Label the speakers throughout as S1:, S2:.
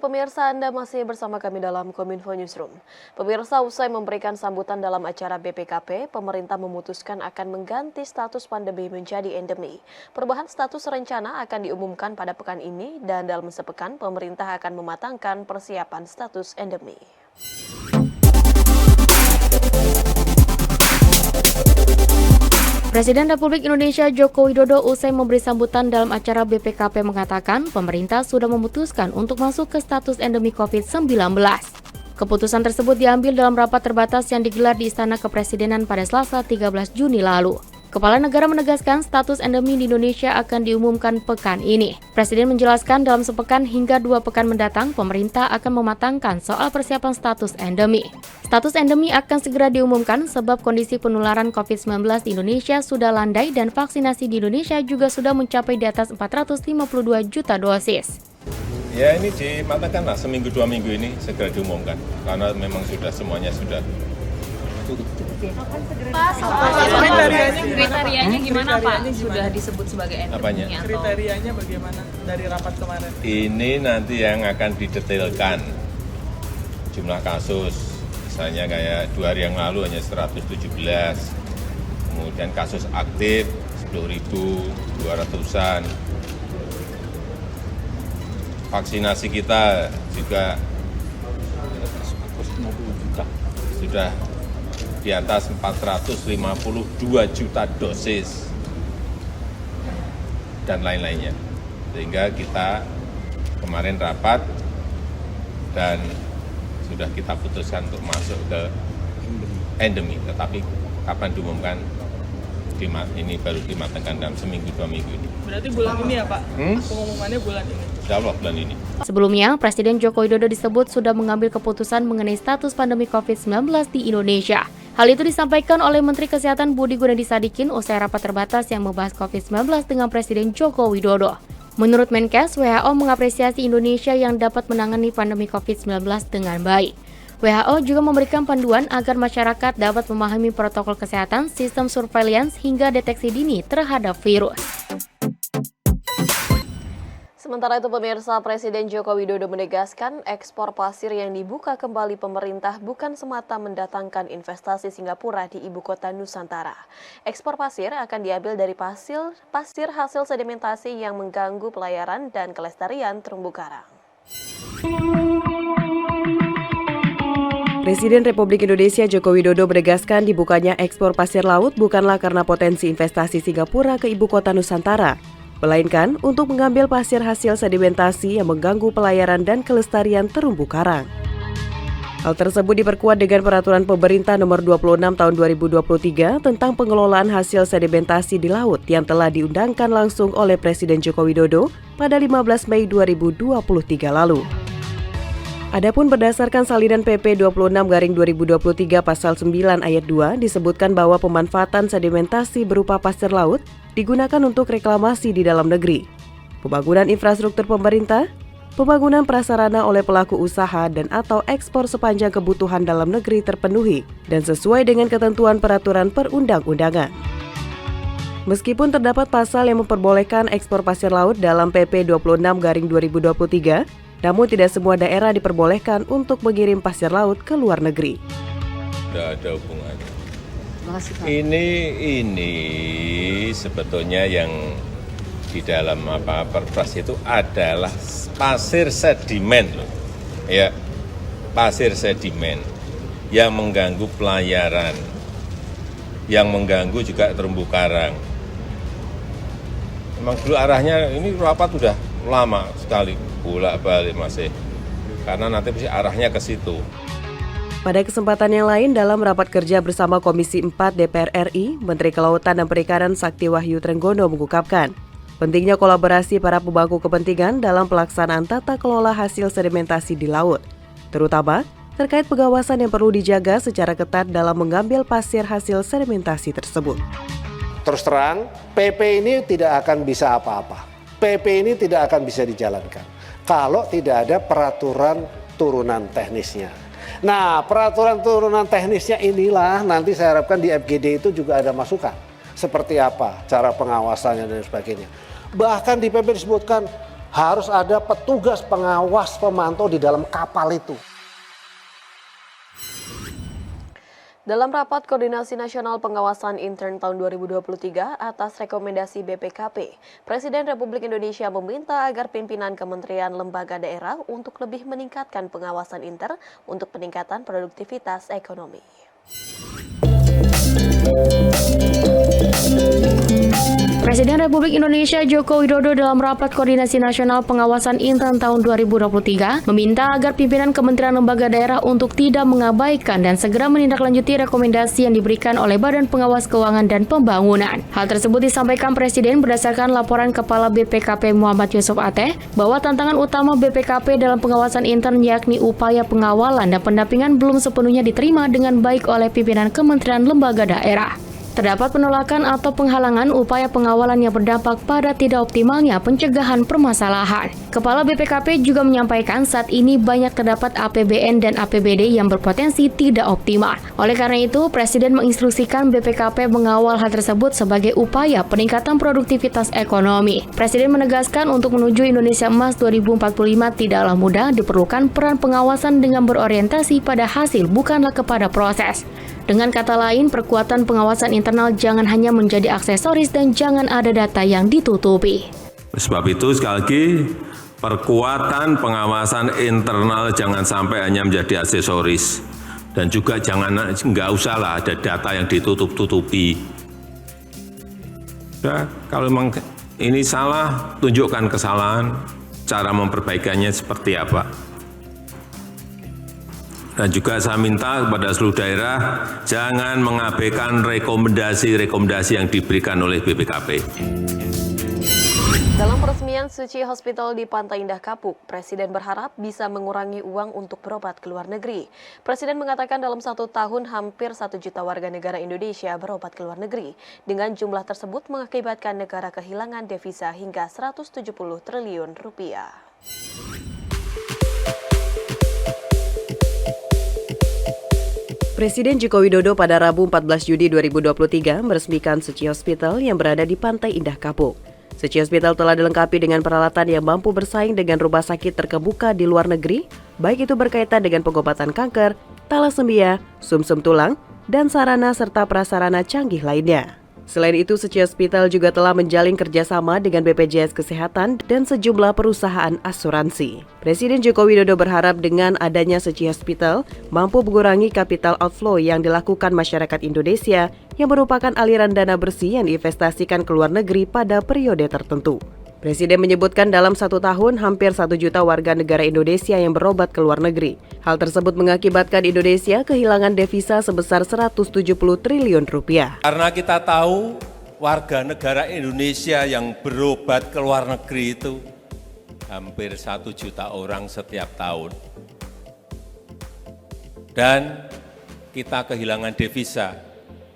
S1: pemirsa, Anda masih bersama kami dalam Kominfo Newsroom. Pemirsa, usai memberikan sambutan dalam acara BPKP, pemerintah memutuskan akan mengganti status pandemi menjadi endemi. Perubahan status rencana akan diumumkan pada pekan ini dan dalam sepekan pemerintah akan mematangkan persiapan status endemi.
S2: Presiden Republik Indonesia Joko Widodo usai memberi sambutan dalam acara BPKP mengatakan pemerintah sudah memutuskan untuk masuk ke status endemi COVID-19. Keputusan tersebut diambil dalam rapat terbatas yang digelar di Istana Kepresidenan pada Selasa 13 Juni lalu. Kepala negara menegaskan status endemi di Indonesia akan diumumkan pekan ini. Presiden menjelaskan dalam sepekan hingga 2 pekan mendatang, pemerintah akan mematangkan soal persiapan status endemi. Status endemi akan segera diumumkan sebab kondisi penularan COVID-19 di Indonesia sudah landai dan vaksinasi di Indonesia juga sudah mencapai di atas 452 juta dosis.
S3: Ya ini dimatangkan lah, seminggu 2 minggu ini segera diumumkan karena memang semuanya sudah.
S4: Kriterianya gimana Pak? Sudah disebut sebagai endemi atau?
S5: Kriterianya bagaimana dari rapat kemarin?
S3: Ini nanti yang akan didetailkan jumlah kasus, misalnya kayak 2 hari yang lalu hanya 117, kemudian kasus aktif 10.200-an, vaksinasi kita juga sudah di atas 452 juta dosis dan lain-lainnya. Sehingga kita kemarin rapat dan sudah kita putuskan untuk masuk ke endemi. Tetapi kapan diumumkan, ini baru dimatangkan dalam seminggu 2 minggu ini.
S5: Berarti bulan ini ya Pak? Pengumumannya bulan ini?
S3: Insya Allah bulan ini.
S2: Sebelumnya, Presiden Joko Widodo disebut sudah mengambil keputusan mengenai status pandemi COVID-19 di Indonesia. Hal itu disampaikan oleh Menteri Kesehatan Budi Gunadi Sadikin usai rapat terbatas yang membahas COVID-19 dengan Presiden Joko Widodo. Menurut Menkes, WHO mengapresiasi Indonesia yang dapat menangani pandemi COVID-19 dengan baik. WHO juga memberikan panduan agar masyarakat dapat memahami protokol kesehatan, sistem surveillance hingga deteksi dini terhadap virus.
S1: Sementara itu pemirsa, Presiden Joko Widodo menegaskan ekspor pasir yang dibuka kembali pemerintah bukan semata mendatangkan investasi Singapura di ibu kota Nusantara. Ekspor pasir akan diambil dari pasir hasil sedimentasi yang mengganggu pelayaran dan kelestarian terumbu karang.
S6: Presiden Republik Indonesia Joko Widodo menegaskan dibukanya ekspor pasir laut bukanlah karena potensi investasi Singapura ke ibu kota Nusantara, melainkan untuk mengambil pasir hasil sedimentasi yang mengganggu pelayaran dan kelestarian terumbu karang. Hal tersebut diperkuat dengan Peraturan Pemerintah Nomor 26 Tahun 2023 tentang pengelolaan hasil sedimentasi di laut yang telah diundangkan langsung oleh Presiden Joko Widodo pada 15 Mei 2023 lalu. Adapun berdasarkan salinan PP 26/2023 Pasal 9 Ayat 2 disebutkan bahwa pemanfaatan sedimentasi berupa pasir laut digunakan untuk reklamasi di dalam negeri, pembangunan infrastruktur pemerintah, pembangunan prasarana oleh pelaku usaha dan atau ekspor sepanjang kebutuhan dalam negeri terpenuhi dan sesuai dengan ketentuan peraturan perundang-undangan. Meskipun terdapat pasal yang memperbolehkan ekspor pasir laut dalam PP 26/2023, namun tidak semua daerah diperbolehkan untuk mengirim pasir laut ke luar negeri.
S3: Tidak ada hubungannya. Ini sebetulnya yang di dalam Perpres itu adalah pasir sedimen loh. Ya, pasir sedimen yang mengganggu pelayaran, yang mengganggu juga terumbu karang. Memang dulu arahnya ini rapat sudah lama sekali, bolak-balik masih, karena nanti pasti arahnya ke situ.
S6: Pada kesempatan yang lain dalam rapat kerja bersama Komisi 4 DPR RI, Menteri Kelautan dan Perikanan Sakti Wahyu Trenggono mengungkapkan pentingnya kolaborasi para pemangku kepentingan dalam pelaksanaan tata kelola hasil sedimentasi di laut, terutama terkait pengawasan yang perlu dijaga secara ketat dalam mengambil pasir hasil sedimentasi tersebut.
S7: Terus terang, PP ini tidak akan bisa apa-apa. PP ini tidak akan bisa dijalankan kalau tidak ada peraturan turunan teknisnya. Nah, peraturan turunan teknisnya inilah nanti saya harapkan di FGD itu juga ada masukan. Seperti apa cara pengawasannya dan sebagainya. Bahkan di PP disebutkan Harus ada petugas pengawas pemantau di dalam kapal itu.
S1: Dalam rapat Koordinasi Nasional Pengawasan Intern tahun 2023 atas rekomendasi BPKP, Presiden Republik Indonesia meminta agar pimpinan kementerian lembaga daerah untuk lebih meningkatkan pengawasan intern untuk peningkatan produktivitas ekonomi.
S2: Presiden Republik Indonesia Joko Widodo dalam rapat Koordinasi Nasional Pengawasan Intern tahun 2023 meminta agar pimpinan kementerian lembaga daerah untuk tidak mengabaikan dan segera menindaklanjuti rekomendasi yang diberikan oleh Badan Pengawas Keuangan dan Pembangunan. Hal tersebut disampaikan Presiden berdasarkan laporan Kepala BPKP Muhammad Yusuf Ateh bahwa tantangan utama BPKP dalam pengawasan intern yakni upaya pengawalan dan pendampingan belum sepenuhnya diterima dengan baik oleh pimpinan kementerian lembaga daerah. Terdapat penolakan atau penghalangan upaya pengawalan yang berdampak pada tidak optimalnya pencegahan permasalahan. Kepala BPKP juga menyampaikan saat ini banyak terdapat APBN dan APBD yang berpotensi tidak optimal. Oleh karena itu, Presiden menginstruksikan BPKP mengawal hal tersebut sebagai upaya peningkatan produktivitas ekonomi. Presiden menegaskan untuk menuju Indonesia Emas 2045 tidaklah mudah, diperlukan peran pengawasan dengan berorientasi pada hasil bukanlah kepada proses. Dengan kata lain, perkuatan pengawasan internal jangan hanya menjadi aksesoris dan jangan ada data yang ditutupi.
S8: Sebab itu sekali lagi, perkuatan pengawasan internal jangan sampai hanya menjadi aksesoris. Dan juga nggak usahlah ada data yang ditutup-tutupi. Ya, kalau memang ini salah, tunjukkan kesalahan, cara memperbaikannya seperti apa. Dan juga saya minta kepada seluruh daerah, jangan mengabaikan rekomendasi-rekomendasi yang diberikan oleh BPKP.
S1: Dalam peresmian Suci Hospital di Pantai Indah Kapuk, Presiden berharap bisa mengurangi uang untuk berobat ke luar negeri. Presiden mengatakan dalam 1 tahun hampir 1 juta warga negara Indonesia berobat ke luar negeri. Dengan jumlah tersebut mengakibatkan negara kehilangan devisa hingga 170 triliun rupiah.
S6: Presiden Joko Widodo pada Rabu 14 Juni 2023 meresmikan Suci Hospital yang berada di Pantai Indah Kapuk. Suci Hospital telah dilengkapi dengan peralatan yang mampu bersaing dengan rumah sakit terkemuka di luar negeri, baik itu berkaitan dengan pengobatan kanker, talasemia, sumsum tulang, dan sarana serta prasarana canggih lainnya. Selain itu, Suci Hospital juga telah menjalin kerjasama dengan BPJS Kesehatan dan sejumlah perusahaan asuransi. Presiden Joko Widodo berharap dengan adanya Suci Hospital mampu mengurangi capital outflow yang dilakukan masyarakat Indonesia yang merupakan aliran dana bersih yang diinvestasikan ke luar negeri pada periode tertentu. Presiden menyebutkan dalam 1 tahun hampir 1 juta warga negara Indonesia yang berobat ke luar negeri. Hal tersebut mengakibatkan Indonesia kehilangan devisa sebesar 170 triliun rupiah.
S3: Karena kita tahu warga negara Indonesia yang berobat ke luar negeri itu hampir 1 juta orang setiap tahun. Dan kita kehilangan devisa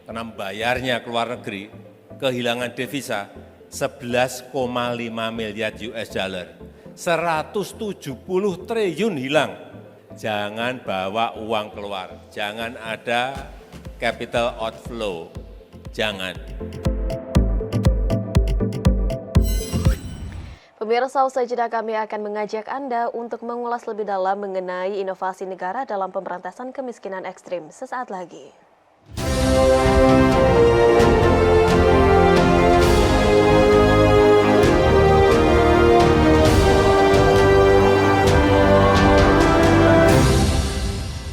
S3: karena bayarnya ke luar negeri, kehilangan devisa 11,5 miliar US dollar, 170 triliun hilang. Jangan bawa uang keluar, jangan ada capital outflow, jangan.
S1: Pemirsa, usai jeda kami akan mengajak Anda untuk mengulas lebih dalam mengenai inovasi negara dalam pemberantasan kemiskinan ekstrim sesaat lagi.